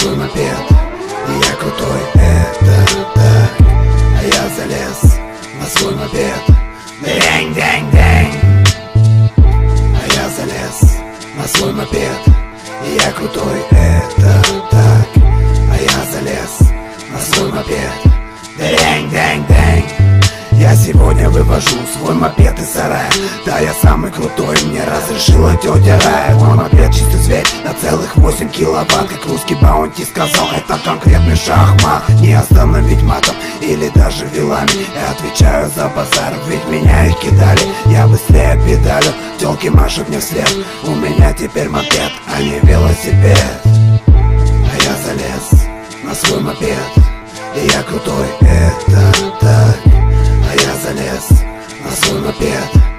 свой мопед. И я крутой, это так. А я залез на свой мопед. Дэнь-дэнь-дэнь. А я залез на свой мопед. И я крутой, это так. А я залез на свой мопед. Дэнь-дэнь-дэнь. Я сегодня вывожу свой мопед из сарая. Да, я самый крутой, мне разрешила тетя Рая. Мой мопед чистый зверь на целых 8 киловатт. Как русский Баунти сказал, это конкретный шахмат. Не остановить матом или даже вилами. Я отвечаю за базар, ведь меня их кидали. Я быстрее педалю, тёлки машут мне вслед. У меня теперь мопед, а не велосипед. А я залез на свой мопед. И я крутой, это так. А я залез на свой мопед.